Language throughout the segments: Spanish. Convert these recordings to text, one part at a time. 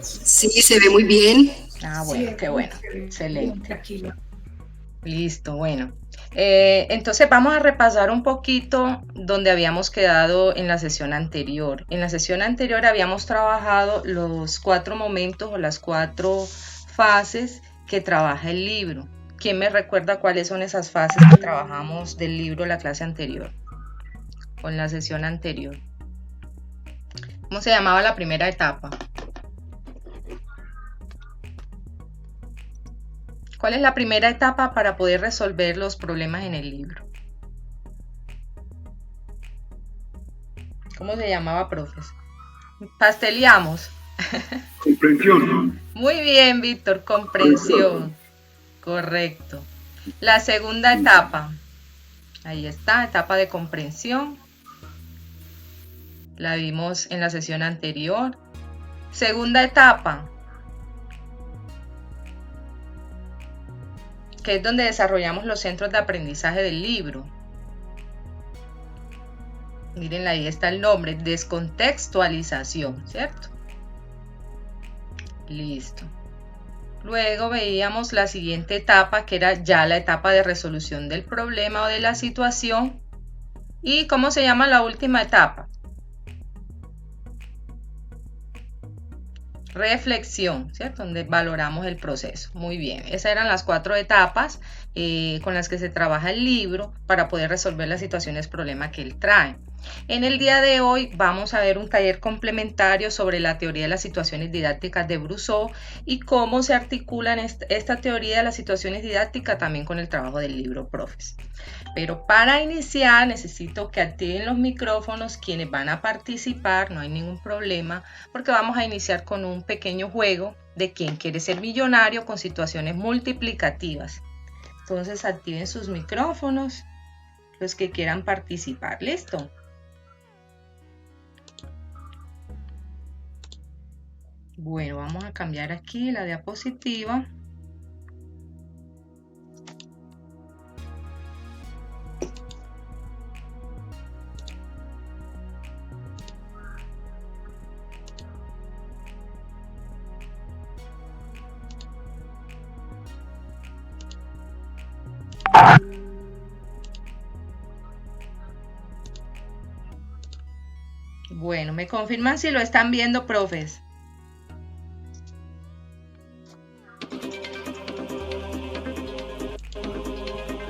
Sí, se ve muy bien. Ah, Sí, bueno, qué bueno. bien, Excelente. tranquilo. Listo, bueno. Entonces vamos a repasar un poquito donde habíamos quedado en la sesión anterior. En la sesión anterior habíamos trabajado los 4 momentos o las 4 fases que trabaja el libro. ¿Quién me recuerda cuáles son esas fases que trabajamos del libro la clase anterior o en la sesión anterior? ¿Cómo se llamaba la primera etapa? ¿Cuál es la primera etapa para poder resolver los problemas en el libro? ¿Cómo se llamaba, profes? Pasteleamos. Comprensión. Muy bien, Víctor, comprensión. Correcto. La segunda etapa. Ahí está, etapa de comprensión. La vimos en la sesión anterior. Segunda etapa, que es donde desarrollamos los centros de aprendizaje del libro. Miren, ahí está el nombre, descontextualización, ¿cierto? Listo. Luego veíamos la siguiente etapa, que era ya la etapa de resolución del problema o de la situación. ¿Y cómo se llama la última etapa? Reflexión, ¿cierto? Donde valoramos el proceso. Muy bien, esas eran las 4 etapas con las que se trabaja el libro para poder resolver las situaciones problema que él trae. En el día de hoy vamos a ver un taller complementario sobre la teoría de las situaciones didácticas de Brousseau y cómo se articulan esta teoría de las situaciones didácticas también con el trabajo del libro, profes. Pero para iniciar necesito que activen los micrófonos quienes van a participar, no hay ningún problema, porque vamos a iniciar con un pequeño juego de quién quiere ser millonario con situaciones multiplicativas. Entonces activen sus micrófonos, los que quieran participar. ¿Listo? Bueno, vamos a cambiar aquí la diapositiva. Bueno, me confirman si lo están viendo, profes.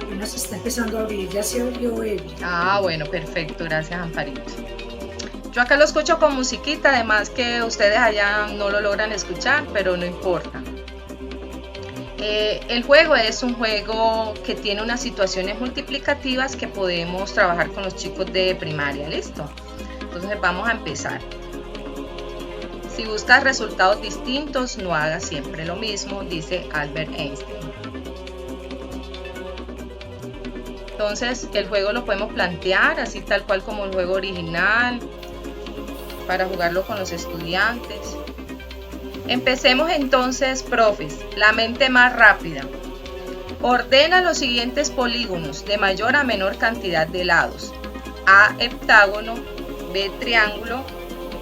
Apenas está empezando a abrir, ya se abrió él. Ah, bueno, perfecto, gracias, Amparito. Yo acá lo escucho con musiquita, además que ustedes allá no lo logran escuchar, pero no importa. El juego es un juego que tiene unas situaciones multiplicativas que podemos trabajar con los chicos de primaria, ¿listo? Entonces vamos a empezar. Si buscas resultados distintos, no hagas siempre lo mismo, dice Albert Einstein. Entonces el juego lo podemos plantear así tal cual como el juego original, para jugarlo con los estudiantes. Empecemos entonces, profes, la mente más rápida. Ordena los siguientes polígonos de mayor a menor cantidad de lados. A heptágono, B triángulo,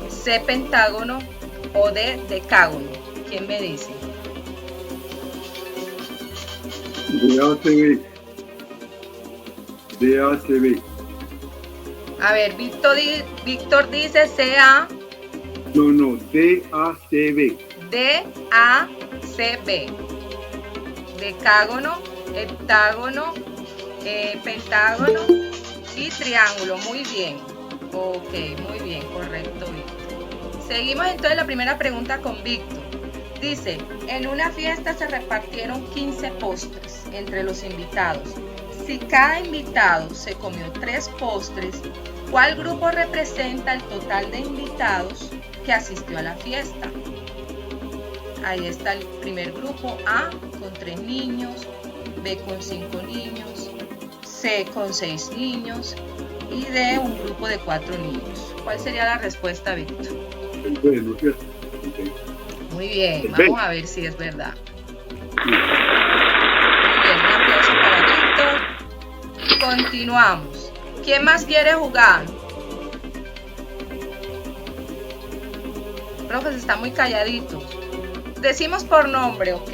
C pentágono o D decágono. ¿Quién me dice? DACB. DACB. A ver, Víctor dice CA. No, DACB. DACB. Decágono, heptágono, pentágono y triángulo. Muy bien. Ok, muy bien, correcto, Víctor. Seguimos entonces la primera pregunta con Víctor. Dice, en una fiesta se repartieron 15 postres entre los invitados. Si cada invitado se comió 3 postres, ¿cuál grupo representa el total de invitados que asistió a la fiesta? Ahí está el primer grupo, A con 3 niños, B con 5 niños, C con 6 niños y D un grupo de 4 niños. ¿Cuál sería la respuesta, Víctor? El B, ¿no es cierto? Muy bien, El B. vamos a ver si es verdad. Muy bien, un aplauso para Víctor. Continuamos. ¿Quién más quiere jugar? profes están muy calladitos. Decimos por nombre, ok.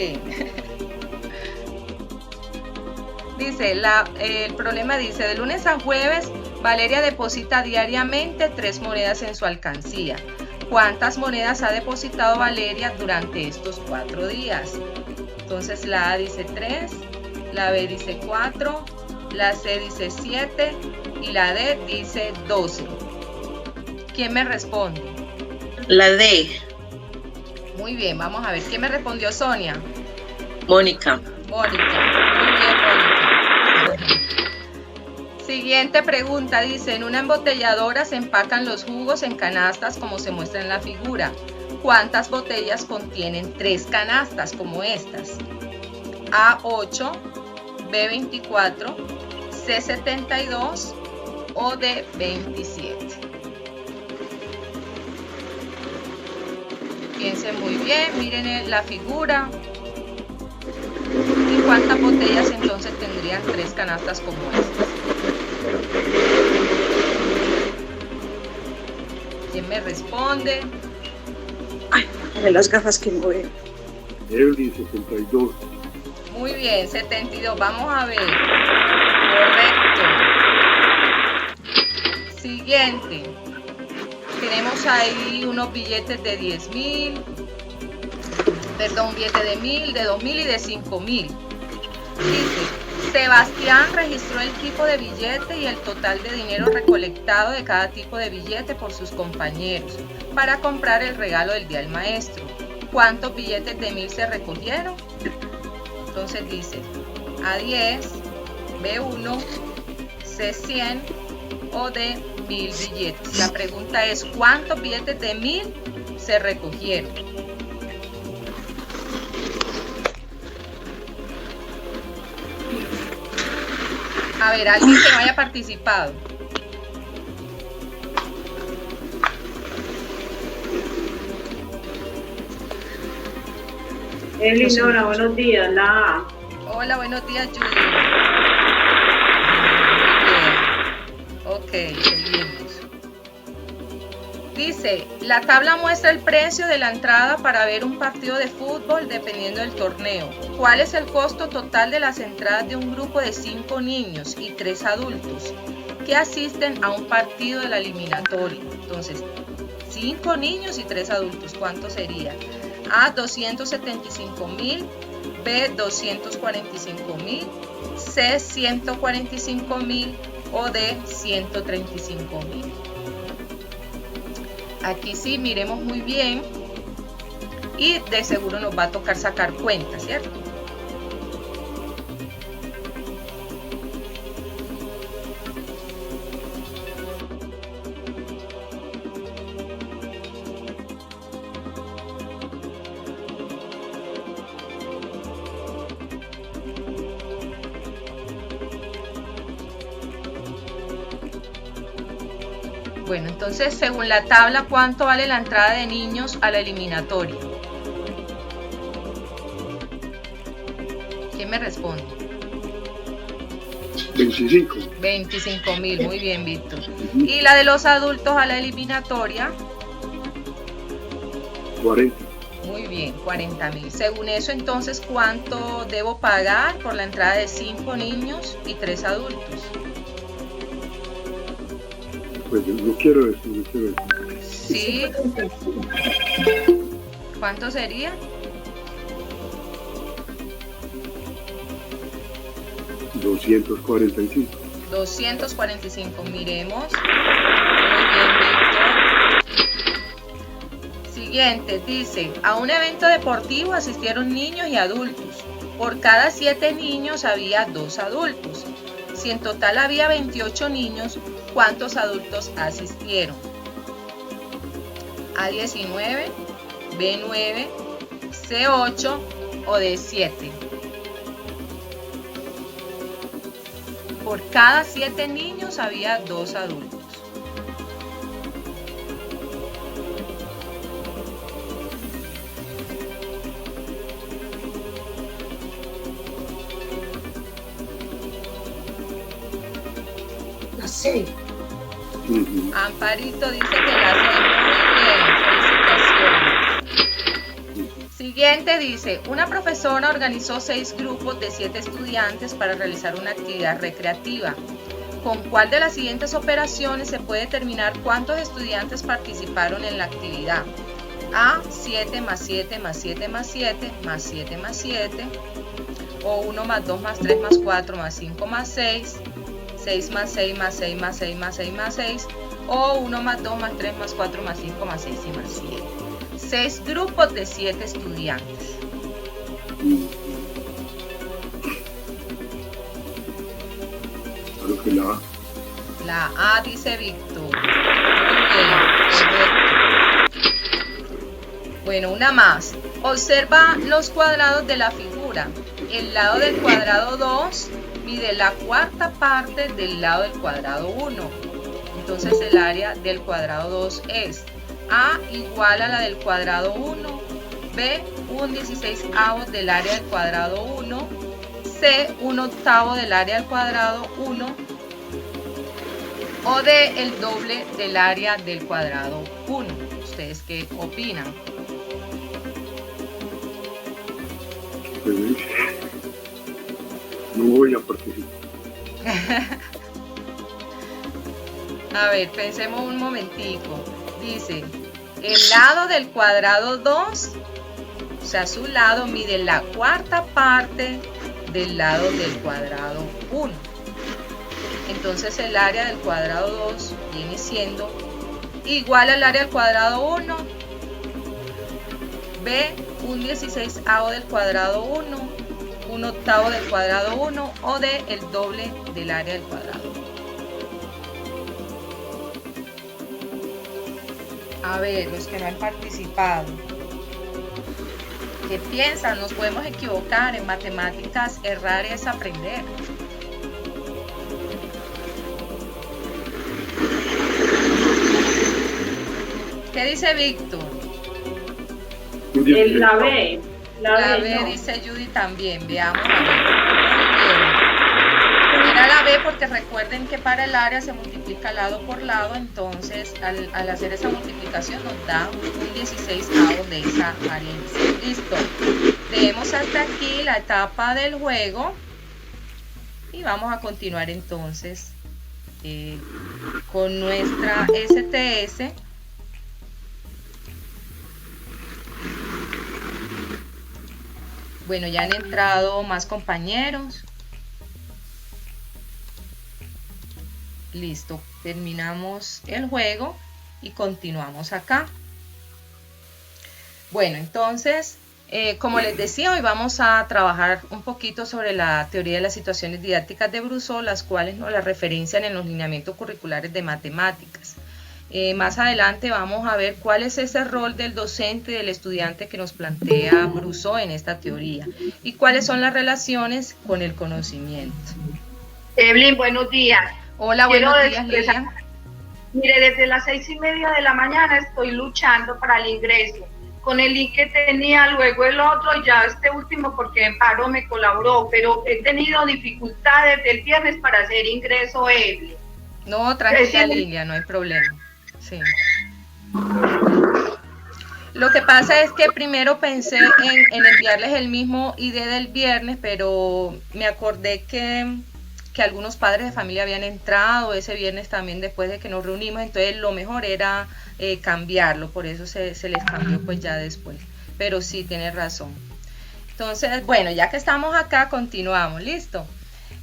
Dice, el problema dice, de lunes a jueves, Valeria deposita diariamente 3 monedas en su alcancía. ¿Cuántas monedas ha depositado Valeria durante estos 4 días? Entonces la A dice 3, la B dice 4, la C dice 7 y la D dice 12. ¿Quién me responde? La D. Muy bien, vamos a ver. ¿Quién me respondió? Sonia. Mónica. Mónica. Muy bien, Mónica. Siguiente pregunta, dice, en una embotelladora se empacan los jugos en canastas como se muestra en la figura. ¿Cuántas botellas contienen 3 canastas como estas? A8, B24, C72 o D27. Piensen muy bien, miren la figura. ¿Y cuántas botellas entonces tendrían 3 canastas como estas? ¿Quién me responde? Ay, de las gafas que no veo. Evelyn, 72. Muy bien, 72. Vamos a ver. Correcto. Siguiente. Tenemos ahí unos billetes de 10.000. Perdón, un billete de 1.000, de 2.000 y de 5.000. Dice, Sebastián registró el tipo de billete y el total de dinero recolectado de cada tipo de billete por sus compañeros para comprar el regalo del Día del Maestro. ¿Cuántos billetes de 1.000 se recogieron? Entonces dice A10, B1, C100 o de 1.000 billetes. La pregunta es, ¿cuántos billetes de 1.000 se recogieron? A ver, alguien que no haya participado. Elinora, buenos días, la A. Hola, buenos días, Judy. Muy bien. Ok, seguimos. Dice, la tabla muestra el precio de la entrada para ver un partido de fútbol dependiendo del torneo. ¿Cuál es el costo total de las entradas de un grupo de 5 niños y 3 adultos que asisten a un partido de la eliminatoria? Entonces, 5 niños y 3 adultos, ¿cuánto sería? A, 275.000, B, 245.000, C, 145.000 o D, 135.000. Aquí sí, miremos muy bien y de seguro nos va a tocar sacar cuentas, ¿cierto? Bueno, entonces, según la tabla, ¿cuánto vale la entrada de niños a la eliminatoria? ¿Quién me responde? 25. 25.000, muy bien, Víctor. ¿Y la de los adultos a la eliminatoria? 40. Muy bien, 40.000. Según eso, entonces, ¿cuánto debo pagar por la entrada de 5 niños y 3 adultos? Pues no quiero eso, no quiero eso. Sí. ¿Cuánto sería? 245. 245, miremos. Muy bien, Víctor. Siguiente, dice, a un evento deportivo asistieron niños y adultos. Por cada 7 niños había 2 adultos. Si en total había 28 niños, ¿cuántos adultos asistieron? A19, B9, C8 o D7. Por cada 7 niños había 2 adultos. La C. Ujú. Amparito dice que la hace muy bien. Siguiente dice, una profesora organizó 6 grupos de 7 estudiantes para realizar una actividad recreativa. ¿Con cuál de las siguientes operaciones se puede determinar cuántos estudiantes participaron en la actividad? A, 7 más 7 más 7 más 7 más 7 más 7, o 1 más 2 más 3 más 4 más 5 más 6, 6 más 6 más 6 más 6 más 6 más 6, o 1 más 2 más 3 más 4 más 5 más 6 y más 7. 6 grupos de 7 estudiantes. Creo que la A. La A dice Víctor. Muy bien, correcto. Bueno, una más. Observa los cuadrados de la figura. El lado del cuadrado 2 mide la cuarta parte del lado del cuadrado 1. Entonces el área del cuadrado 2 es A igual a la del cuadrado 1, B 1/16 del área del cuadrado 1, C 1/8 del área del cuadrado 1, o D el doble del área del cuadrado 1. ¿Ustedes qué opinan? Pues, no voy a participar. A ver, pensemos un momentico. Dice, el lado del cuadrado 2, o sea, su lado mide la cuarta parte del lado del cuadrado 1. Entonces el área del cuadrado 2 viene siendo igual al área del cuadrado 1, B 1/16 del cuadrado 1, 1/8 del cuadrado 1, o D el doble del área del cuadrado 1. A ver, los que no han participado, ¿qué piensan? Nos podemos equivocar. En matemáticas, errar es aprender. ¿Qué dice Víctor? La B. La B no. dice Judy también. Veamos a ver. Muy bien. Era la B porque recuerden que para el área se multiplica lado por lado, entonces al hacer esa multiplicación nos da un 16avo de esa área. Listo. Dejemos hasta aquí la etapa del juego y vamos a continuar entonces con nuestra STS. Bueno, ya han entrado más compañeros. Listo, terminamos el juego y continuamos acá. Bueno, entonces, como les decía, hoy vamos a trabajar un poquito sobre la teoría de las situaciones didácticas de Brousseau, las cuales nos las referencian en los lineamientos curriculares de matemáticas. Más adelante vamos a ver cuál es ese rol del docente y del estudiante que nos plantea Brousseau en esta teoría y cuáles son las relaciones con el conocimiento. Evelyn, buenos días. Hola, buenos días, Lilian. Mire, desde las 6:30 de la mañana estoy luchando para el ingreso. Con el link que tenía, luego el otro, ya este último porque Amparo me colaboró, pero he tenido dificultades desde el viernes para hacer ingreso, Evelyn. No, tranquila, Lilian, no hay problema. Sí. Lo que pasa es que primero pensé en enviarles el mismo ID del viernes, pero me acordé que algunos padres de familia habían entrado ese viernes también después de que nos reunimos, entonces lo mejor era cambiarlo, por eso se les cambió pues ya después, pero sí, tienes razón. Entonces, bueno, ya que estamos acá, continuamos, ¿listo?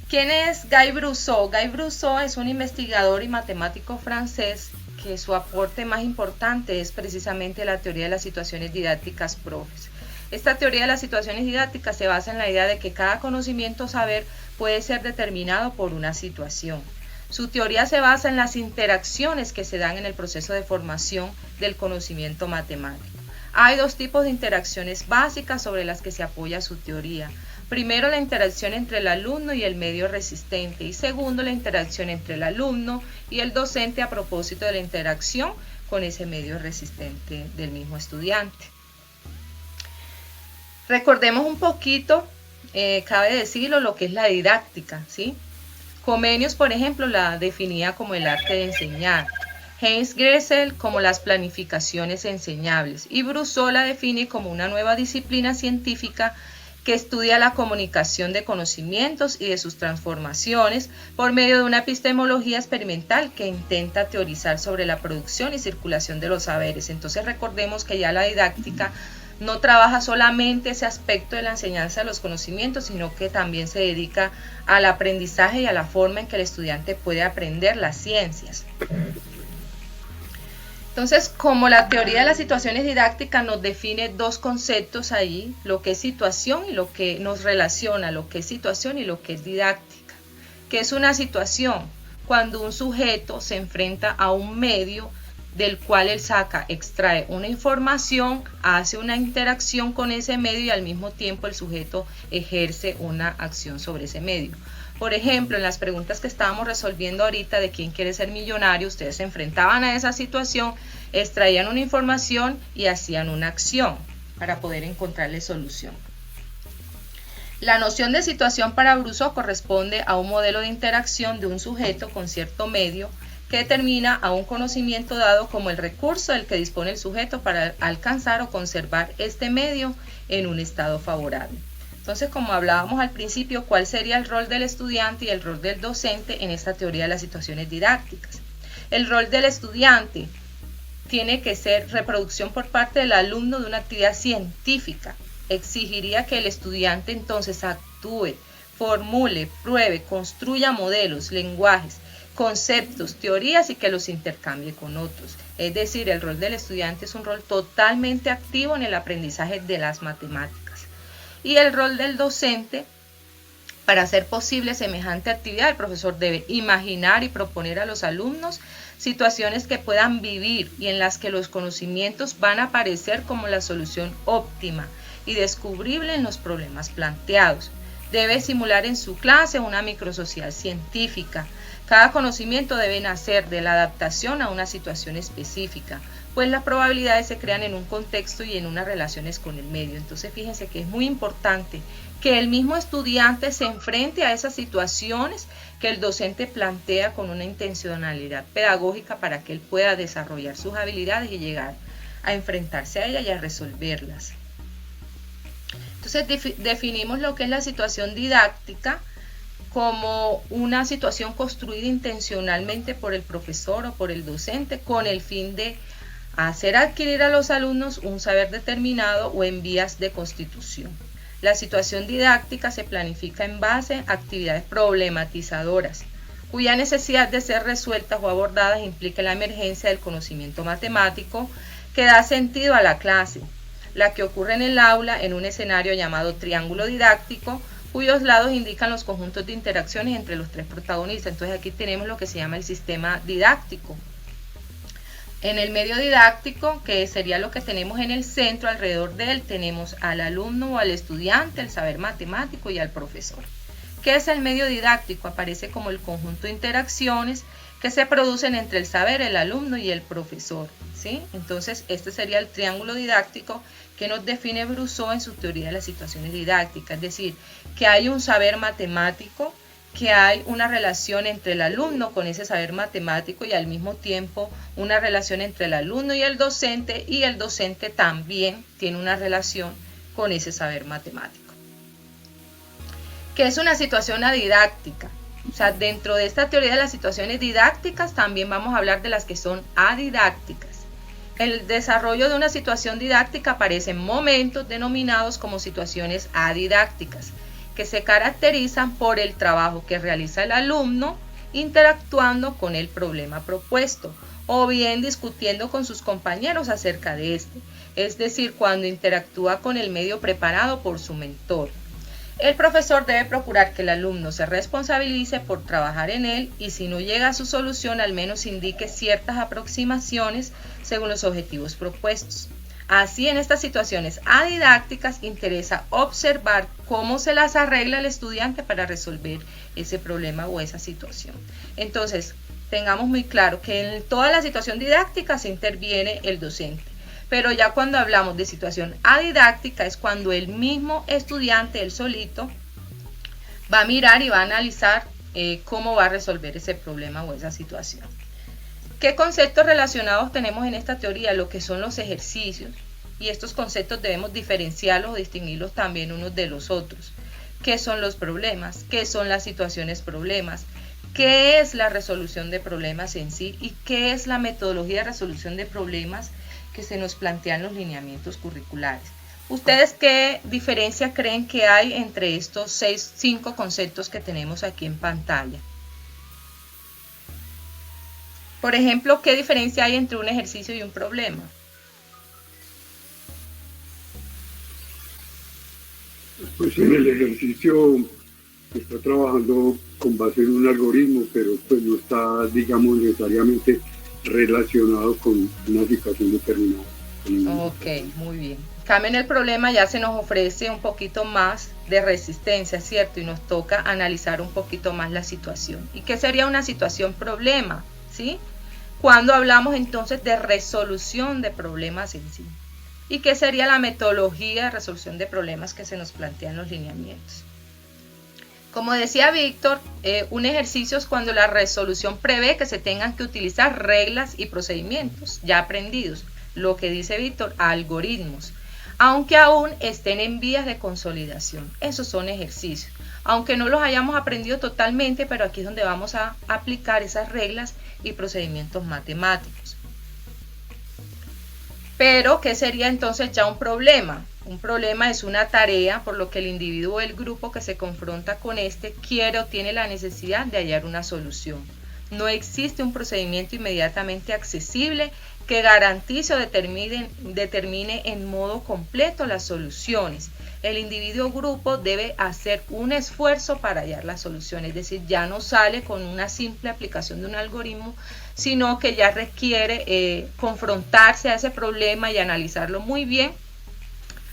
¿Quién es Guy Brousseau? Guy Brousseau es un investigador y matemático francés que su aporte más importante es precisamente la teoría de las situaciones didácticas profes. Esta teoría de las situaciones didácticas se basa en la idea de que cada conocimiento o saber puede ser determinado por una situación. Su teoría se basa en las interacciones que se dan en el proceso de formación del conocimiento matemático. Hay dos tipos de interacciones básicas sobre las que se apoya su teoría. Primero, la interacción entre el alumno y el medio resistente, y segundo, la interacción entre el alumno y el docente a propósito de la interacción con ese medio resistente del mismo estudiante. Recordemos un poquito, cabe decirlo, lo que es la didáctica, ¿sí? Comenius, por ejemplo, la definía como el arte de enseñar. Heinz Gressel como las planificaciones enseñables y Brousseau la define como una nueva disciplina científica que estudia la comunicación de conocimientos y de sus transformaciones por medio de una epistemología experimental que intenta teorizar sobre la producción y circulación de los saberes. Entonces recordemos que ya la didáctica no trabaja solamente ese aspecto de la enseñanza de los conocimientos, sino que también se dedica al aprendizaje y a la forma en que el estudiante puede aprender las ciencias. Entonces, como la teoría de las situaciones didácticas nos define dos conceptos ahí, lo que es situación y lo que nos relaciona, lo que es situación y lo que es didáctica. ¿Qué es una situación? Cuando un sujeto se enfrenta a un medio del cual él extrae una información, hace una interacción con ese medio y al mismo tiempo el sujeto ejerce una acción sobre ese medio. Por ejemplo, en las preguntas que estábamos resolviendo ahorita de quién quiere ser millonario, ustedes se enfrentaban a esa situación, extraían una información y hacían una acción para poder encontrarle solución. La noción de situación para Brousseau corresponde a un modelo de interacción de un sujeto con cierto medio que determina a un conocimiento dado como el recurso del que dispone el sujeto para alcanzar o conservar este medio en un estado favorable. Entonces, como hablábamos al principio, ¿cuál sería el rol del estudiante y el rol del docente en esta teoría de las situaciones didácticas? El rol del estudiante tiene que ser reproducción por parte del alumno de una actividad científica. Exigiría que el estudiante entonces actúe, formule, pruebe, construya modelos, lenguajes, conceptos, teorías y que los intercambie con otros. Es decir, el rol del estudiante es un rol totalmente activo en el aprendizaje de las matemáticas. Y el rol del docente, para hacer posible semejante actividad, el profesor debe imaginar y proponer a los alumnos situaciones que puedan vivir y en las que los conocimientos van a aparecer como la solución óptima y descubrible en los problemas planteados. Debe simular en su clase una microsociedad científica. Cada conocimiento debe nacer de la adaptación a una situación específica, pues las probabilidades se crean en un contexto y en unas relaciones con el medio. Entonces fíjense que es muy importante que el mismo estudiante se enfrente a esas situaciones que el docente plantea con una intencionalidad pedagógica para que él pueda desarrollar sus habilidades y llegar a enfrentarse a ellas y a resolverlas. Entonces definimos lo que es la situación didáctica como una situación construida intencionalmente por el profesor o por el docente con el fin de hacer adquirir a los alumnos un saber determinado o en vías de constitución. La situación didáctica se planifica en base a actividades problematizadoras, cuya necesidad de ser resueltas o abordadas implica la emergencia del conocimiento matemático que da sentido a la clase, la que ocurre en el aula en un escenario llamado triángulo didáctico, cuyos lados indican los conjuntos de interacciones entre los tres protagonistas. Entonces aquí tenemos lo que se llama el sistema didáctico. En el medio didáctico, que sería lo que tenemos en el centro, alrededor de él tenemos al alumno o al estudiante, el saber matemático y al profesor. ¿Qué es el medio didáctico? Aparece como el conjunto de interacciones que se producen entre el saber, el alumno y el profesor, ¿sí? Entonces este sería el triángulo didáctico que nos define Brousseau en su teoría de las situaciones didácticas, es decir, que hay un saber matemático, que hay una relación entre el alumno con ese saber matemático y al mismo tiempo una relación entre el alumno y el docente también tiene una relación con ese saber matemático. ¿Qué es una situación adidáctica? O sea, dentro de esta teoría de las situaciones didácticas también vamos a hablar de las que son adidácticas. El desarrollo de una situación didáctica aparecen momentos denominados como situaciones adidácticas, que se caracterizan por el trabajo que realiza el alumno interactuando con el problema propuesto o bien discutiendo con sus compañeros acerca de este, es decir, cuando interactúa con el medio preparado por su mentor. El profesor debe procurar que el alumno se responsabilice por trabajar en él y si no llega a su solución al menos indique ciertas aproximaciones según los objetivos propuestos. Así, en estas situaciones adidácticas interesa observar cómo se las arregla el estudiante para resolver ese problema o esa situación. Entonces, tengamos muy claro que en toda la situación didáctica se interviene el docente, pero ya cuando hablamos de situación adidáctica es cuando el mismo estudiante, él solito, va a mirar y va a analizar cómo va a resolver ese problema o esa situación. ¿Qué conceptos relacionados tenemos en esta teoría? Lo que son los ejercicios, y estos conceptos debemos diferenciarlos o distinguirlos también unos de los otros. ¿Qué son los problemas? ¿Qué son las situaciones problemas? ¿Qué es la resolución de problemas en sí? ¿Y qué es la metodología de resolución de problemas que se nos plantean los lineamientos curriculares? ¿Ustedes qué diferencia creen que hay entre estos 5 conceptos que tenemos aquí en pantalla? Por ejemplo, ¿qué diferencia hay entre un ejercicio y un problema? Pues en el ejercicio se está trabajando con base en un algoritmo, pero pues no está, digamos, necesariamente relacionado con una situación determinada. Ok, muy bien. En cambio, en el problema ya se nos ofrece un poquito más de resistencia, ¿cierto? Y nos toca analizar un poquito más la situación. ¿Y qué sería una situación problema? ¿Sí? Cuando hablamos entonces de resolución de problemas en sí. ¿Y qué sería la metodología de resolución de problemas que se nos plantean los lineamientos? Como decía Víctor, un ejercicio es cuando la resolución prevé que se tengan que utilizar reglas y procedimientos ya aprendidos. Lo que dice Víctor, algoritmos, aunque aún estén en vías de consolidación. Esos son ejercicios. Aunque no los hayamos aprendido totalmente, pero aquí es donde vamos a aplicar esas reglas y procedimientos matemáticos. Pero, ¿qué sería entonces ya un problema? Un problema es una tarea por lo que el individuo o el grupo que se confronta con este quiere o tiene la necesidad de hallar una solución. No existe un procedimiento inmediatamente accesible que garantice o determine en modo completo las soluciones. El individuo o grupo debe hacer un esfuerzo para hallar la solución, es decir, ya no sale con una simple aplicación de un algoritmo, sino que ya requiere confrontarse a ese problema y analizarlo muy bien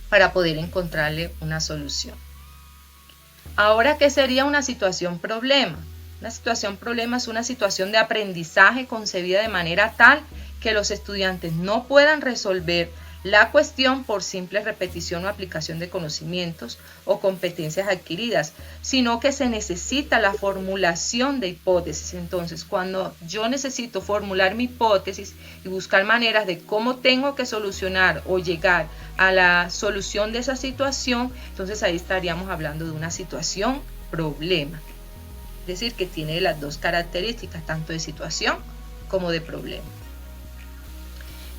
para poder encontrarle una solución. Ahora, ¿qué sería una situación problema? Una situación problema es una situación de aprendizaje concebida de manera tal que los estudiantes no puedan resolver la cuestión por simple repetición o aplicación de conocimientos o competencias adquiridas, sino que se necesita la formulación de hipótesis. Entonces, cuando yo necesito formular mi hipótesis y buscar maneras de cómo tengo que solucionar o llegar a la solución de esa situación, entonces ahí estaríamos hablando de una situación problema. Es decir, que tiene las dos características, tanto de situación como de problema.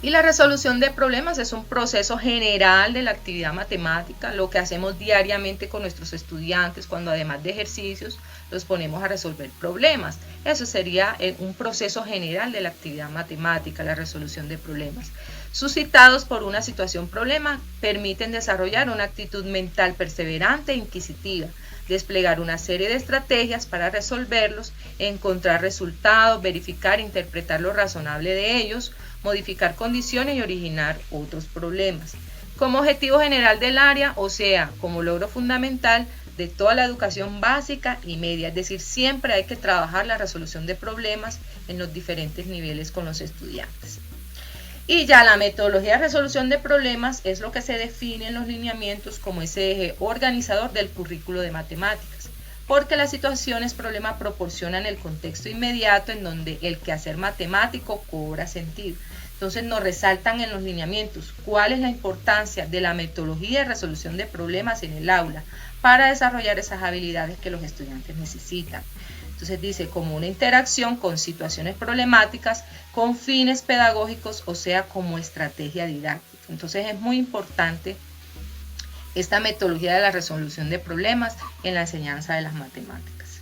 Y la resolución de problemas es un proceso general de la actividad matemática, lo que hacemos diariamente con nuestros estudiantes cuando además de ejercicios los ponemos a resolver problemas. Eso sería un proceso general de la actividad matemática, la resolución de problemas. Suscitados por una situación problema, permiten desarrollar una actitud mental perseverante e inquisitiva, desplegar una serie de estrategias para resolverlos, encontrar resultados, verificar e interpretar lo razonable de ellos, modificar condiciones y originar otros problemas. Como objetivo general del área, o sea, como logro fundamental de toda la educación básica y media, es decir, siempre hay que trabajar la resolución de problemas en los diferentes niveles con los estudiantes. Y ya la metodología de resolución de problemas es lo que se define en los lineamientos como ese eje organizador del currículo de matemáticas, porque las situaciones problema proporcionan el contexto inmediato en donde el quehacer matemático cobra sentido. Entonces nos resaltan en los lineamientos cuál es la importancia de la metodología de resolución de problemas en el aula para desarrollar esas habilidades que los estudiantes necesitan. Entonces dice como una interacción con situaciones problemáticas con fines pedagógicos, o sea, como estrategia didáctica. Entonces es muy importante esta metodología de la resolución de problemas en la enseñanza de las matemáticas.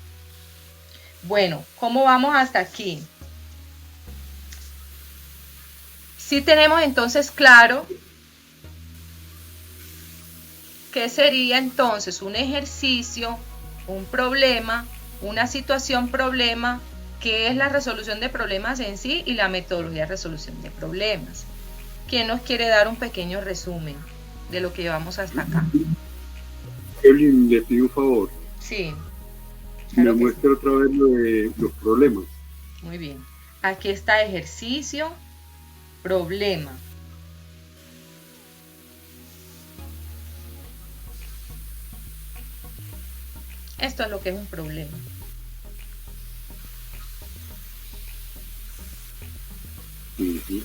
Bueno, ¿cómo vamos hasta aquí? Sí tenemos entonces claro qué sería entonces un ejercicio, un problema, una situación problema, qué es la resolución de problemas en sí y la metodología de resolución de problemas. ¿Quién nos quiere dar un pequeño resumen de lo que llevamos hasta acá? Evelyn, le pido un favor. Sí. Me muestra otra vez lo de los problemas. Muy bien. Aquí está ejercicio, problema. Esto es lo que es un problema. Ujú,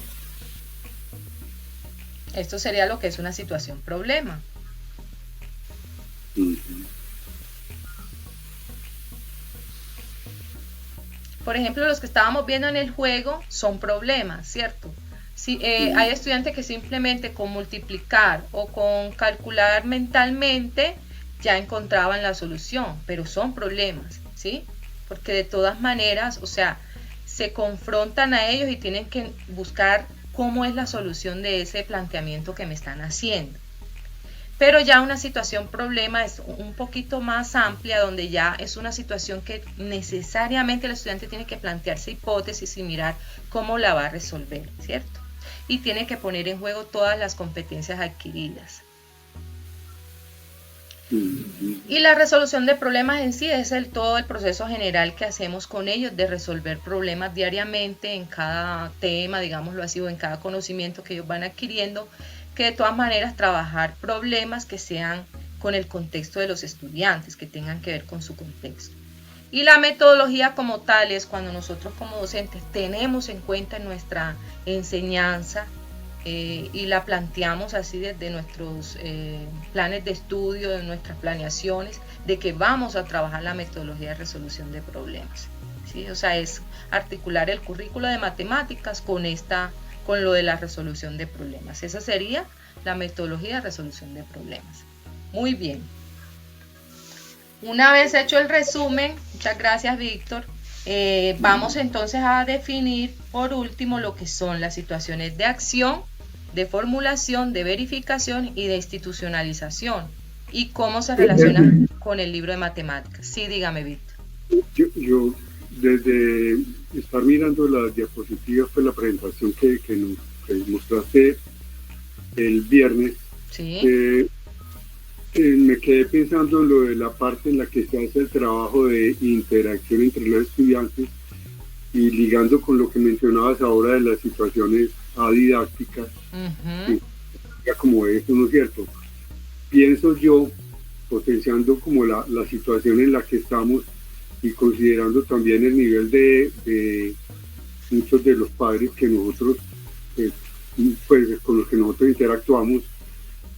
Esto sería lo que es una situación problema. ujú. Por ejemplo, los que estábamos viendo en el juego son problemas, ¿cierto? Si, hay estudiantes que simplemente con multiplicar o con calcular mentalmente ya encontraban la solución, pero son problemas, ¿sí? Porque de todas maneras, o sea, se confrontan a ellos y tienen que buscar cómo es la solución de ese planteamiento que me están haciendo. Pero ya una situación problema es un poquito más amplia, donde ya es una situación que necesariamente el estudiante tiene que plantearse hipótesis y mirar cómo la va a resolver, ¿cierto? Y tiene que poner en juego todas las competencias adquiridas. Y la resolución de problemas en sí es todo el proceso general que hacemos con ellos de resolver problemas diariamente en cada tema, digámoslo así, o en cada conocimiento que ellos van adquiriendo, que de todas maneras trabajar problemas que sean con el contexto de los estudiantes, que tengan que ver con su contexto. Y la metodología como tal es cuando nosotros como docentes tenemos en cuenta nuestra enseñanza y la planteamos así desde nuestros planes de estudio, de nuestras planeaciones, de que vamos a trabajar la metodología de resolución de problemas, ¿sí? O sea, es articular el currículo de matemáticas con lo de la resolución de problemas. Esa sería la metodología de resolución de problemas. Muy bien. Una vez hecho el resumen, muchas gracias, Víctor, vamos entonces a definir por último lo que son las situaciones de acción, de formulación, de verificación y de institucionalización, y cómo se relacionan con el libro de matemáticas. Sí, dígame, Víctor. Yo desde estar mirando las diapositivas, pues la presentación que mostraste el viernes, sí. Me quedé pensando en lo de la parte en la que se hace el trabajo de interacción entre los estudiantes, y ligando con lo que mencionabas ahora de las situaciones adidácticas, ya como eso, ¿no es cierto? Pienso yo, potenciando como la situación en la que estamos y considerando también el nivel de muchos de los padres que nosotros, pues con los que nosotros interactuamos,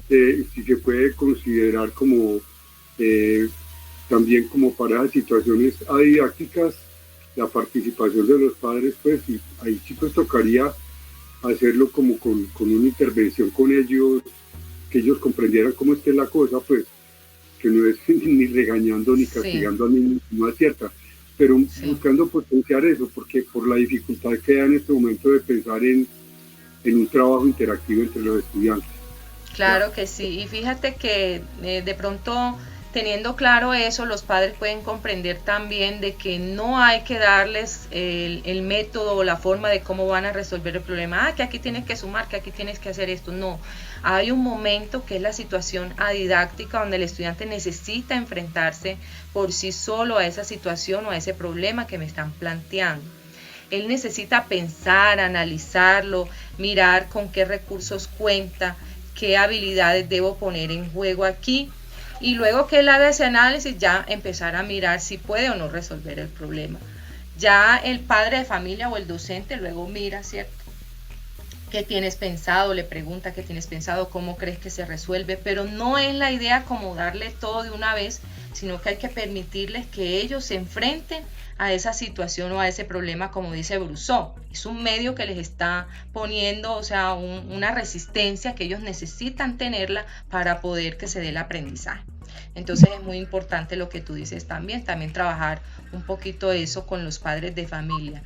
si se puede considerar como también como para esas situaciones adidácticas la participación de los padres, pues, y ahí sí pues tocaría hacerlo como con una intervención con ellos, que ellos comprendieran cómo es que es la cosa, pues, que no es ni regañando ni castigando al niño, no es cierta, pero buscando potenciar eso, porque por la dificultad que da en este momento de pensar en un trabajo interactivo entre los estudiantes. Claro que sí, y fíjate que de pronto teniendo claro eso, los padres pueden comprender también de que no hay que darles el método o la forma de cómo van a resolver el problema. Que aquí tienes que sumar, que aquí tienes que hacer esto. No, hay un momento que es la situación adidáctica donde el estudiante necesita enfrentarse por sí solo a esa situación o a ese problema que me están planteando. Él necesita pensar, analizarlo, mirar con qué recursos cuenta, qué habilidades debo poner en juego aquí. Y luego que él haga ese análisis, ya empezar a mirar si puede o no resolver el problema. Ya el padre de familia o el docente luego mira, ¿cierto? ¿Qué tienes pensado? Le pregunta qué tienes pensado, cómo crees que se resuelve, pero no es la idea como darle todo de una vez, sino que hay que permitirles que ellos se enfrenten a esa situación o a ese problema, como dice Brousseau. Es un medio que les está poniendo, o sea, una resistencia que ellos necesitan tenerla para poder que se dé el aprendizaje. Entonces es muy importante lo que tú dices también trabajar un poquito eso con los padres de familia,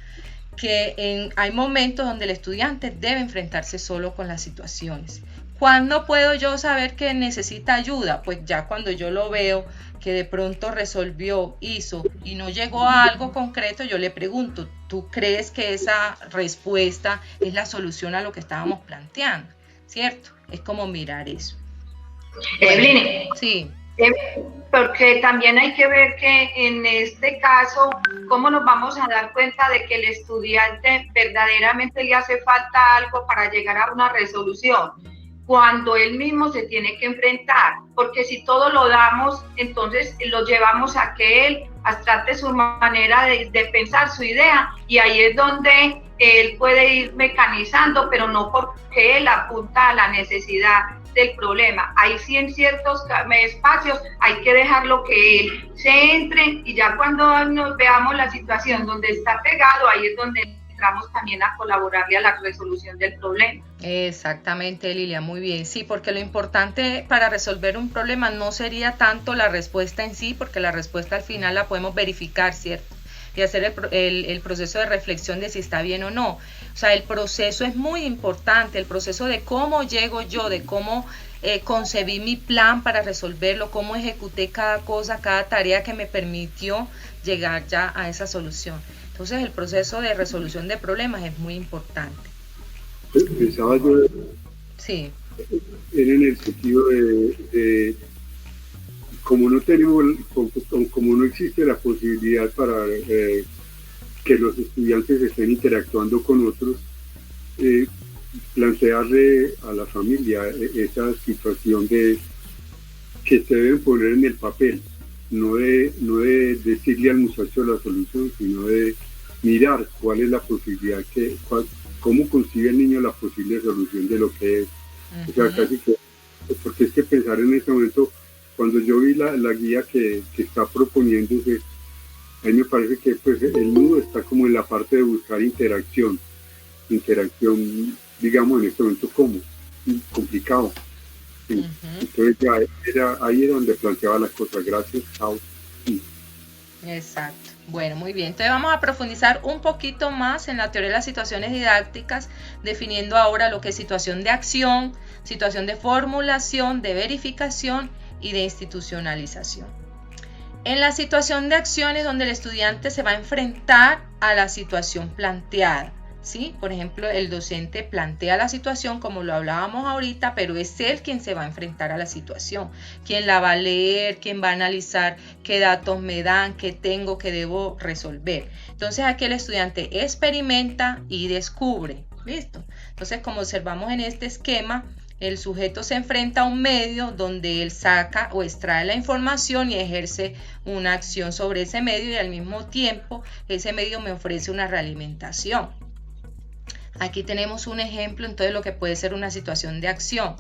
que hay momentos donde el estudiante debe enfrentarse solo con las situaciones. ¿Cuándo puedo yo saber que necesita ayuda? Pues ya cuando yo lo veo que de pronto resolvió, hizo y no llegó a algo concreto, yo le pregunto, ¿tú crees que esa respuesta es la solución a lo que estábamos planteando? ¿Cierto? Es como mirar eso. Evelyn, sí. Porque también hay que ver que en este caso, ¿cómo nos vamos a dar cuenta de que el estudiante verdaderamente le hace falta algo para llegar a una resolución? Cuando él mismo se tiene que enfrentar, porque si todo lo damos, entonces lo llevamos a que él abstrate su manera de pensar, su idea, y ahí es donde él puede ir mecanizando, pero no porque él apunta a la necesidad del problema. Ahí sí en ciertos espacios hay que dejarlo que él se entre y ya cuando nos veamos la situación donde está pegado, ahí es donde entramos también a colaborarle a la resolución del problema. Exactamente, Lilia, muy bien. Sí, porque lo importante para resolver un problema no sería tanto la respuesta en sí, porque la respuesta al final la podemos verificar, ¿cierto? Y hacer el proceso de reflexión de si está bien o no. O sea, el proceso es muy importante, el proceso de cómo llego yo, de cómo concebí mi plan para resolverlo, cómo ejecuté cada cosa, cada tarea que me permitió llegar ya a esa solución. Entonces, el proceso de resolución de problemas es muy importante. Pensaba yo Sí. en el sentido de como no tenemos, como no existe la posibilidad para que los estudiantes estén interactuando con otros, plantearle a la familia esa situación de que se deben poner en el papel, no de decirle al muchacho la solución, sino de mirar cuál es la posibilidad, cómo concibe el niño la posible solución de lo que es. O sea, casi que, porque es que pensar en este momento, cuando yo vi la guía que está proponiéndose, a mí me parece que pues, el nudo está como en la parte de buscar interacción, digamos, en este momento como complicado. Sí. Entonces ya ahí era donde planteaba las cosas. Gracias, chao. Sí. Exacto. Bueno, muy bien. Entonces vamos a profundizar un poquito más en la teoría de las situaciones didácticas, definiendo ahora lo que es situación de acción, situación de formulación, de verificación y de institucionalización. En la situación de acción es donde el estudiante se va a enfrentar a la situación planteada, ¿sí? Por ejemplo, el docente plantea la situación como lo hablábamos ahorita, pero es él quien se va a enfrentar a la situación, quien la va a leer, quien va a analizar qué datos me dan, qué tengo, qué debo resolver. Entonces aquí el estudiante experimenta y descubre, ¿listo? Entonces, como observamos en este esquema, el sujeto se enfrenta a un medio donde él saca o extrae la información y ejerce una acción sobre ese medio y al mismo tiempo ese medio me ofrece una realimentación. Aquí tenemos un ejemplo entonces de lo que puede ser una situación de acción.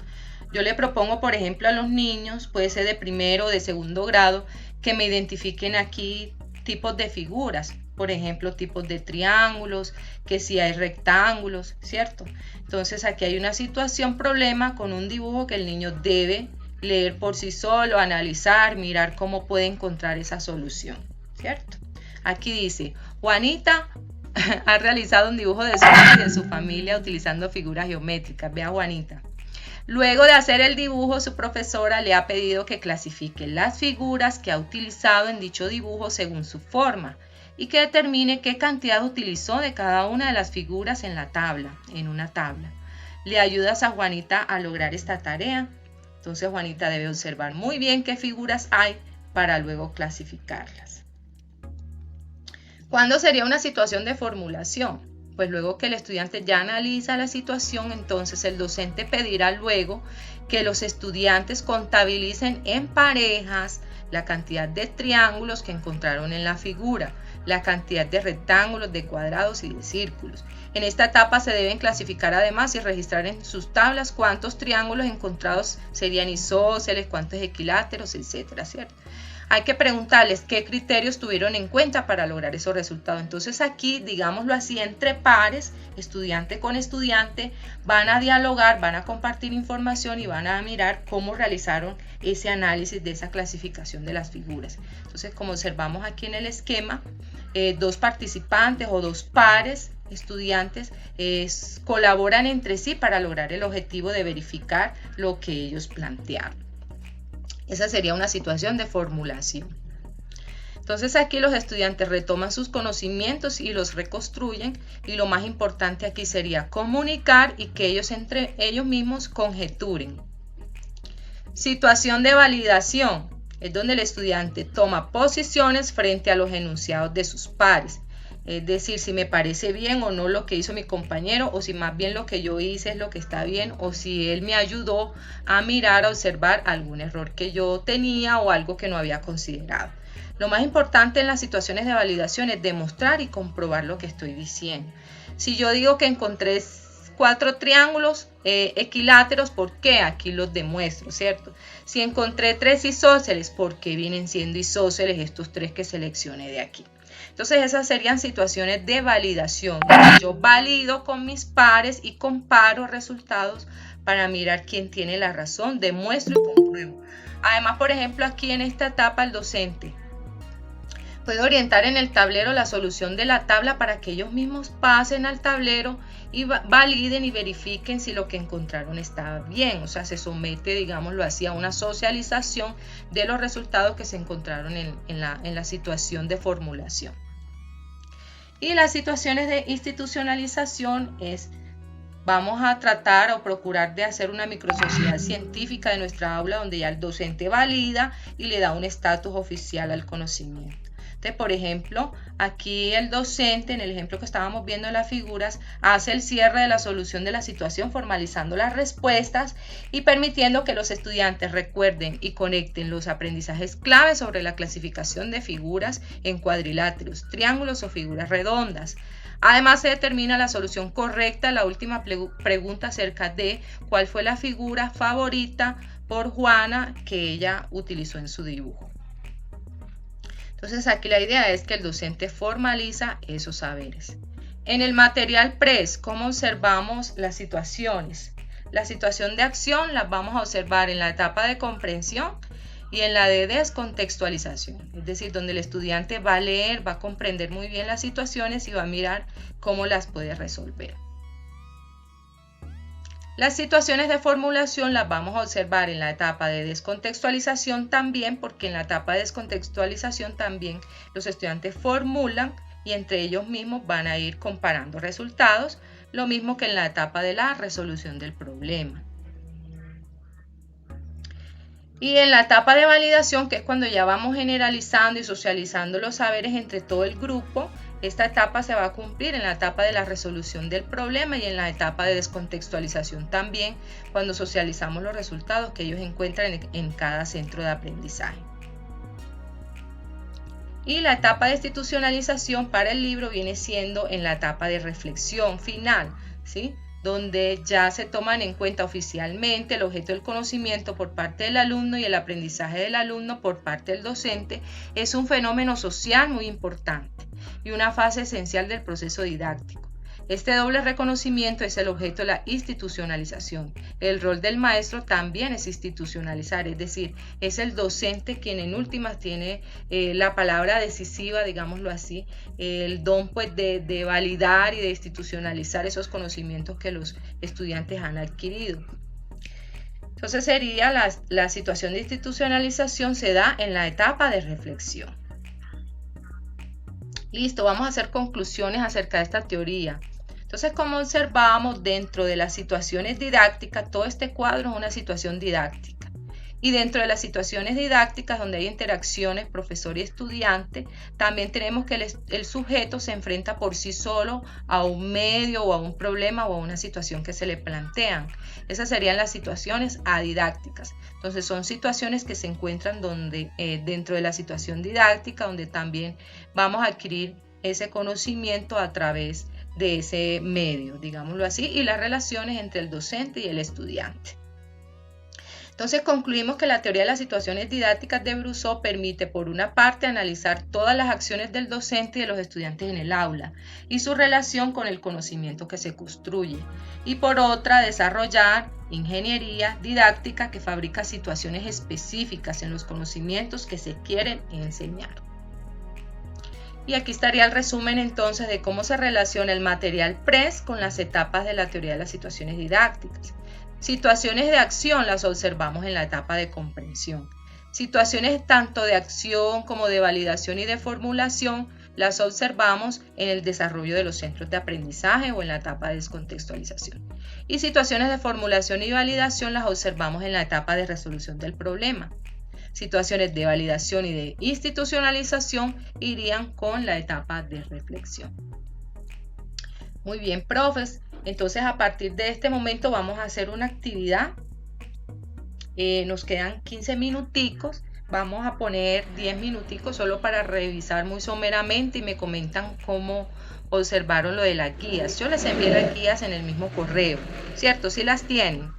Yo le propongo, por ejemplo, a los niños, puede ser de primero o de segundo grado, que me identifiquen aquí tipos de figuras. Por ejemplo, tipos de triángulos, que si hay rectángulos, ¿cierto? Entonces aquí hay una situación, problema con un dibujo que el niño debe leer por sí solo, analizar, mirar cómo puede encontrar esa solución, ¿cierto? Aquí dice, Juanita ha realizado un dibujo de su y de su familia utilizando figuras geométricas. Vea, Juanita. Luego de hacer el dibujo, su profesora le ha pedido que clasifique las figuras que ha utilizado en dicho dibujo según su forma y que determine qué cantidad utilizó de cada una de las figuras en la tabla, en una tabla. ¿Le ayudas a Juanita a lograr esta tarea? Entonces Juanita debe observar muy bien qué figuras hay para luego clasificarlas. ¿Cuándo sería una situación de formulación? Pues luego que el estudiante ya analiza la situación, entonces el docente pedirá luego que los estudiantes contabilicen en parejas la cantidad de triángulos que encontraron en la figura, la cantidad de rectángulos, de cuadrados y de círculos. En esta etapa se deben clasificar además y registrar en sus tablas cuántos triángulos encontrados serían isósceles, cuántos equiláteros, etcétera, ¿cierto? Hay que preguntarles qué criterios tuvieron en cuenta para lograr esos resultados. Entonces aquí, digámoslo así, entre pares, estudiante con estudiante, van a dialogar, van a compartir información y van a mirar cómo realizaron ese análisis de esa clasificación de las figuras. Entonces, como observamos aquí en el esquema, dos participantes o dos pares estudiantes colaboran entre sí para lograr el objetivo de verificar lo que ellos plantearon. Esa sería una situación de formulación. Entonces aquí los estudiantes retoman sus conocimientos y los reconstruyen, y lo más importante aquí sería comunicar y que ellos entre ellos mismos conjeturen. Situación de validación es donde el estudiante toma posiciones frente a los enunciados de sus pares. Es decir, si me parece bien o no lo que hizo mi compañero, o si más bien lo que yo hice es lo que está bien, o si él me ayudó a mirar, a observar algún error que yo tenía o algo que no había considerado. Lo más importante en las situaciones de validación es demostrar y comprobar lo que estoy diciendo. Si yo digo que encontré 4 triángulos equiláteros, ¿por qué? Aquí los demuestro, ¿cierto? Si encontré 3 isósceles, ¿por qué vienen siendo isósceles estos 3 que seleccioné de aquí? Entonces esas serían situaciones de validación, donde yo valido con mis pares y comparo resultados para mirar quién tiene la razón, demuestro y compruebo. Además, por ejemplo, aquí en esta etapa el docente puede orientar en el tablero la solución de la tabla para que ellos mismos pasen al tablero y validen y verifiquen si lo que encontraron está bien. O sea, se somete, digámoslo así, a una socialización de los resultados que se encontraron en la situación de formulación. Y las situaciones de institucionalización es: vamos a tratar o procurar de hacer una microsociedad científica de nuestra aula donde ya el docente valida y le da un estatus oficial al conocimiento. Entonces, por ejemplo, aquí el docente, en el ejemplo que estábamos viendo en las figuras, hace el cierre de la solución de la situación formalizando las respuestas y permitiendo que los estudiantes recuerden y conecten los aprendizajes clave sobre la clasificación de figuras en cuadriláteros, triángulos o figuras redondas. Además, se determina la solución correcta a la última pregunta acerca de cuál fue la figura favorita por Juana que ella utilizó en su dibujo. Entonces, aquí la idea es que el docente formaliza esos saberes. En el material PRES, ¿cómo observamos las situaciones? La situación de acción las vamos a observar en la etapa de comprensión y en la de descontextualización, es decir, donde el estudiante va a leer, va a comprender muy bien las situaciones y va a mirar cómo las puede resolver. Las situaciones de formulación las vamos a observar en la etapa de descontextualización también, porque en la etapa de descontextualización también los estudiantes formulan y entre ellos mismos van a ir comparando resultados, lo mismo que en la etapa de la resolución del problema. Y en la etapa de validación, que es cuando ya vamos generalizando y socializando los saberes entre todo el grupo, esta etapa se va a cumplir en la etapa de la resolución del problema y en la etapa de descontextualización también, cuando socializamos los resultados que ellos encuentran en cada centro de aprendizaje. Y la etapa de institucionalización para el libro viene siendo en la etapa de reflexión final, ¿sí?, donde ya se toman en cuenta oficialmente el objeto del conocimiento por parte del alumno y el aprendizaje del alumno por parte del docente. Es un fenómeno social muy importante y una fase esencial del proceso didáctico. Este doble reconocimiento es el objeto de la institucionalización. El rol del maestro también es institucionalizar, es decir, es el docente quien en últimas tiene la palabra decisiva, digámoslo así, el don pues de validar y de institucionalizar esos conocimientos que los estudiantes han adquirido. Entonces sería la situación de institucionalización se da en la etapa de reflexión. Listo, vamos a hacer conclusiones acerca de esta teoría. Entonces, como observamos dentro de las situaciones didácticas, todo este cuadro es una situación didáctica. Y dentro de las situaciones didácticas donde hay interacciones profesor y estudiante, también tenemos que el sujeto se enfrenta por sí solo a un medio o a un problema o a una situación que se le plantean. Esas serían las situaciones adidácticas. Entonces son situaciones que se encuentran dentro de la situación didáctica, donde también vamos a adquirir ese conocimiento a través de ese medio, digámoslo así, y las relaciones entre el docente y el estudiante. Entonces concluimos que la teoría de las situaciones didácticas de Brousseau permite, por una parte, analizar todas las acciones del docente y de los estudiantes en el aula y su relación con el conocimiento que se construye, y por otra, desarrollar ingeniería didáctica que fabrica situaciones específicas en los conocimientos que se quieren enseñar. Y aquí estaría el resumen entonces de cómo se relaciona el material PRES con las etapas de la teoría de las situaciones didácticas. Situaciones de acción las observamos en la etapa de comprensión. Situaciones tanto de acción como de validación y de formulación las observamos en el desarrollo de los centros de aprendizaje o en la etapa de descontextualización. Y situaciones de formulación y validación las observamos en la etapa de resolución del problema. Situaciones de validación y de institucionalización irían con la etapa de reflexión. Muy bien, profes. Entonces, a partir de este momento vamos a hacer una actividad. Nos quedan 15 minuticos vamos a poner 10 minuticos solo para revisar muy someramente y me comentan cómo observaron lo de las guías. Yo les envié las guías en el mismo correo, ¿cierto? ¿Sí las tienen?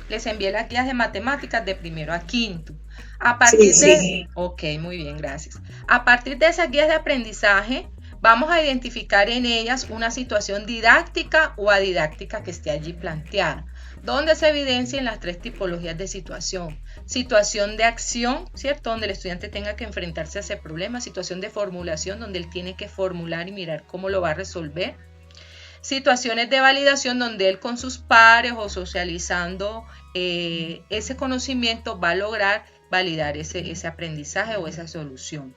Les envié las guías de matemáticas de primero a quinto. A partir de... Ok, muy bien, gracias. A partir de esas guías de aprendizaje, vamos a identificar en ellas una situación didáctica o adidáctica que esté allí planteada, donde se evidencien las 3 tipologías de situación. Situación de acción, ¿cierto? Donde el estudiante tenga que enfrentarse a ese problema. Situación de formulación, donde él tiene que formular y mirar cómo lo va a resolver. Situaciones de validación, donde él con sus pares o socializando ese conocimiento va a lograr validar ese aprendizaje o esa solución.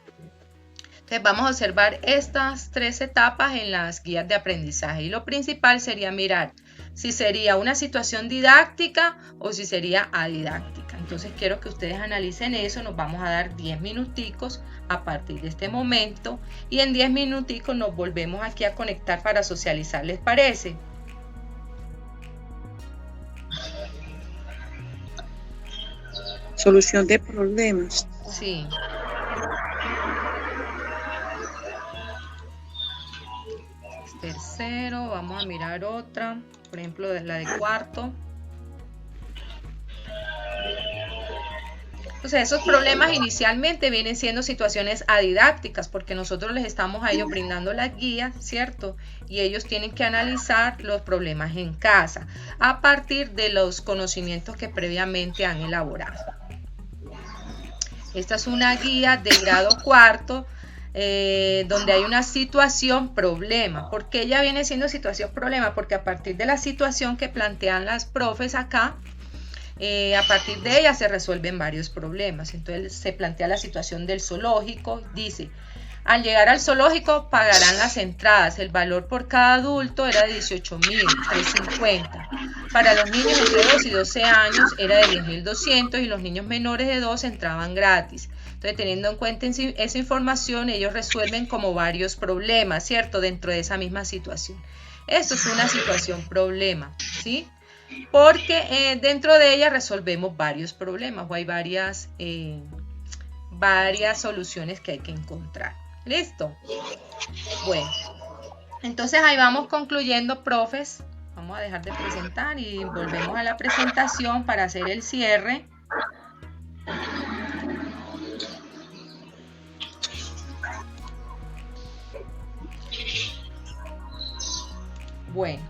Entonces vamos a observar estas 3 etapas en las guías de aprendizaje y lo principal sería mirar si sería una situación didáctica o si sería adidáctica. Entonces quiero que ustedes analicen eso, nos vamos a dar 10 minuticos a partir de este momento y en 10 minuticos nos volvemos aquí a conectar para socializar, ¿les parece? Solución de problemas. Sí. Tercero, vamos a mirar otra, por ejemplo, la de cuarto. Entonces, esos problemas inicialmente vienen siendo situaciones adidácticas porque nosotros les estamos a ellos brindando las guías, ¿cierto? Y ellos tienen que analizar los problemas en casa a partir de los conocimientos que previamente han elaborado. Esta es una guía de grado cuarto donde hay una situación problema. ¿Por qué ella viene siendo situación problema? Porque a partir de la situación que plantean las profes acá, a partir de ella se resuelven varios problemas. Entonces se plantea la situación del zoológico. Dice, al llegar al zoológico pagarán las entradas. El valor por cada adulto era de 18.350. Para los niños entre 2 y 12 años era de 10.200 y los niños menores de 2 entraban gratis. Entonces, teniendo en cuenta esa información, ellos resuelven como varios problemas, ¿cierto? Dentro de esa misma situación. Esto es una situación problema, ¿sí? Porque dentro de ella resolvemos varios problemas o hay varias soluciones que hay que encontrar. ¿Listo? Bueno, entonces ahí vamos concluyendo, profes. Vamos a dejar de presentar y volvemos a la presentación para hacer el cierre. Bueno,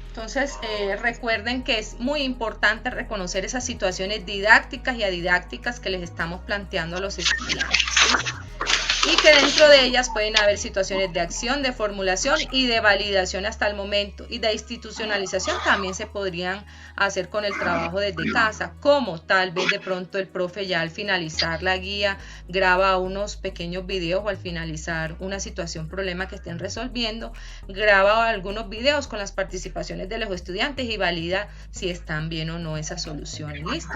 entonces recuerden que es muy importante reconocer esas situaciones didácticas y adidácticas que les estamos planteando a los estudiantes, ¿sí? Y que dentro de ellas pueden haber situaciones de acción, de formulación y de validación hasta el momento. Y de institucionalización también se podrían hacer con el trabajo desde casa, como tal vez de pronto el profe ya al finalizar la guía graba unos pequeños videos o al finalizar una situación, problema que estén resolviendo, graba algunos videos con las participaciones de los estudiantes y valida si están bien o no esas soluciones. ¿Listo?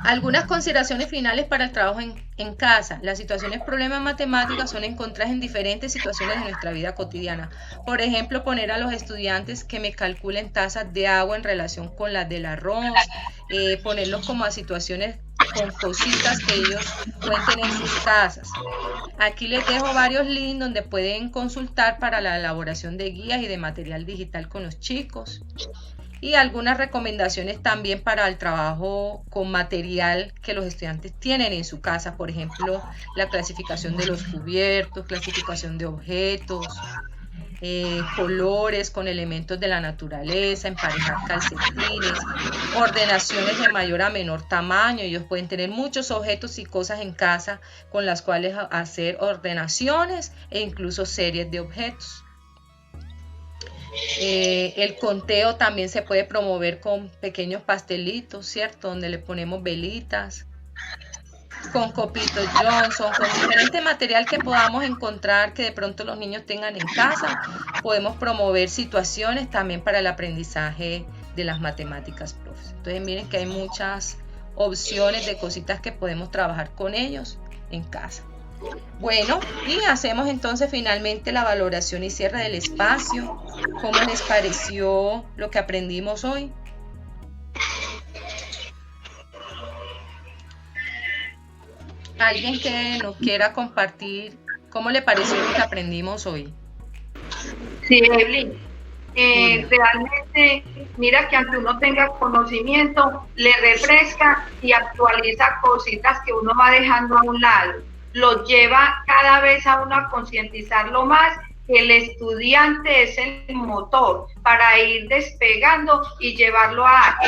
Algunas consideraciones finales para el trabajo en casa. Las situaciones problemas matemáticas son encontradas en diferentes situaciones de nuestra vida cotidiana. Por ejemplo, poner a los estudiantes que me calculen tazas de agua en relación con las del arroz, ponerlos como a situaciones con cositas que ellos pueden tener en sus casas. Aquí les dejo varios links donde pueden consultar para la elaboración de guías y de material digital con los chicos. Y algunas recomendaciones también para el trabajo con material que los estudiantes tienen en su casa, por ejemplo, la clasificación de los cubiertos, clasificación de objetos, colores con elementos de la naturaleza, emparejar calcetines, ordenaciones de mayor a menor tamaño. Ellos pueden tener muchos objetos y cosas en casa con las cuales hacer ordenaciones e incluso series de objetos. El conteo también se puede promover con pequeños pastelitos, ¿cierto? Donde le ponemos velitas, con copitos Johnson, con diferente material que podamos encontrar que de pronto los niños tengan en casa. Podemos promover situaciones también para el aprendizaje de las matemáticas, profes. Entonces miren que hay muchas opciones de cositas que podemos trabajar con ellos en casa. Bueno, y hacemos entonces finalmente la valoración y cierre del espacio. ¿Cómo les pareció lo que aprendimos hoy? Alguien que nos quiera compartir cómo le pareció lo que aprendimos hoy. Sí, Evelyn. Realmente, mira que aunque uno tenga conocimiento, le refresca y actualiza cositas que uno va dejando a un lado. Lo lleva cada vez a uno a concientizarlo más, que el estudiante es el motor para ir despegando y llevarlo a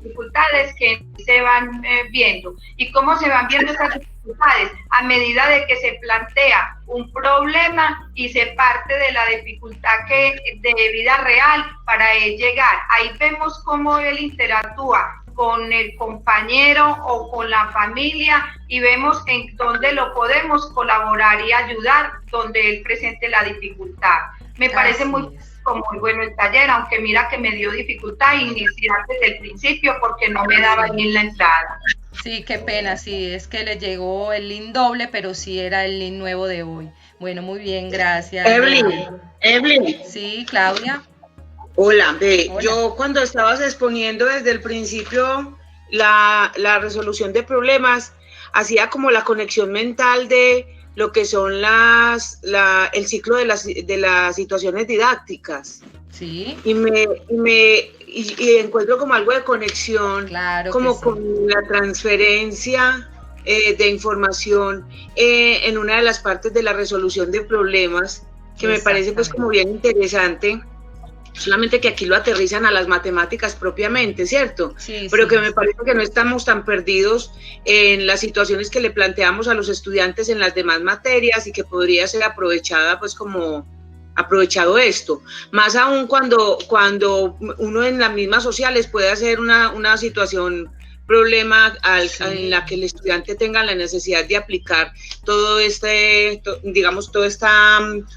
dificultades que se van viendo. ¿Y cómo se van viendo estas dificultades? A medida de que se plantea un problema y se parte de la dificultad de vida real para él llegar. Ahí vemos cómo él interactúa con el compañero o con la familia y vemos en dónde lo podemos colaborar y ayudar donde él presente la dificultad. Me parece muy bueno el taller, aunque mira que me dio dificultad iniciar desde el principio porque no me daba bien la entrada. Sí, qué pena, sí, es que le llegó el link doble, pero sí era el link nuevo de hoy. Bueno, muy bien, gracias. Evelyn. Sí, Claudia. Hola, Hola. Yo cuando estabas exponiendo desde el principio la resolución de problemas, hacía como la conexión mental de lo que son el ciclo de las situaciones didácticas. Sí. Y encuentro como algo de conexión, Claro, como sí, con la transferencia de información en una de las partes de la resolución de problemas, que me parece pues como bien interesante. Solamente que aquí lo aterrizan a las matemáticas propiamente, ¿cierto? Sí, pero sí, que me parece que no estamos tan perdidos en las situaciones que le planteamos a los estudiantes en las demás materias y que podría ser aprovechada, pues como aprovechado esto. Más aún cuando uno en las mismas sociales puede hacer una situación problema en la que el estudiante tenga la necesidad de aplicar toda esta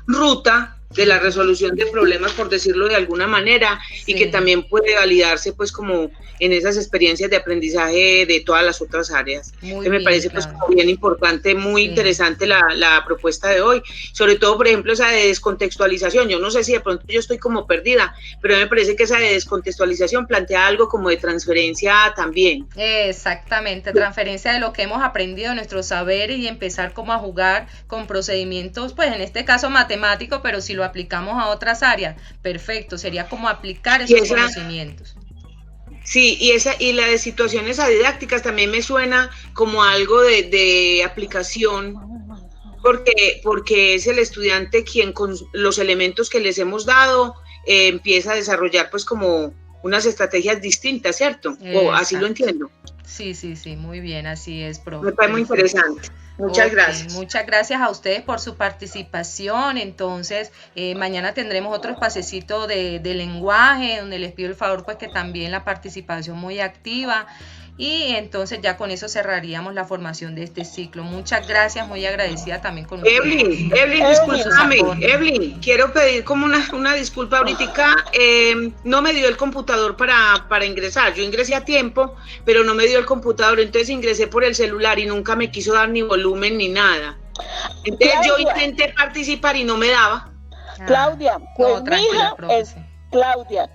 ruta de la resolución de problemas, por decirlo de alguna manera, y que también puede validarse pues como en esas experiencias de aprendizaje de todas las otras áreas. Que me parece pues como bien importante, muy interesante la propuesta de hoy, sobre todo por ejemplo esa de descontextualización. Yo no sé si de pronto yo estoy como perdida, pero me parece que esa de descontextualización plantea algo como de transferencia también. Exactamente, transferencia de lo que hemos aprendido, nuestros saberes, y empezar como a jugar con procedimientos, pues en este caso matemáticos, pero si lo aplicamos a otras áreas, perfecto, sería como aplicar esos conocimientos. Sí, y la de situaciones didácticas también me suena como algo de aplicación, porque es el estudiante quien con los elementos que les hemos dado empieza a desarrollar pues como unas estrategias distintas, ¿cierto? O así lo entiendo. Sí, muy bien, así es, profe. Me parece muy interesante. Muchas gracias. Muchas gracias a ustedes por su participación. Entonces, mañana tendremos otro espacecito de lenguaje, donde les pido el favor pues que también la participación muy activa. Y entonces ya con eso cerraríamos la formación de este ciclo. Muchas gracias, muy agradecida también con ustedes. Evelyn, discúlpame, Evelyn, quiero pedir como una disculpa ahorita. No me dio el computador para ingresar. Yo ingresé a tiempo, pero no me dio el computador, entonces ingresé por el celular y nunca me quiso dar ni volumen ni nada. Entonces yo intenté participar y no me daba. Claudia, pues mi hija es Claudia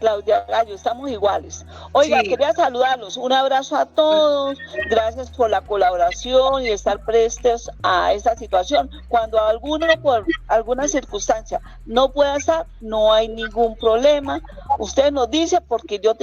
Gallo, estamos iguales. Oiga, quería saludarlos, un abrazo a todos, gracias por la colaboración y estar prestos a esta situación. Cuando alguno por alguna circunstancia no pueda estar, no hay ningún problema. Usted nos dice porque yo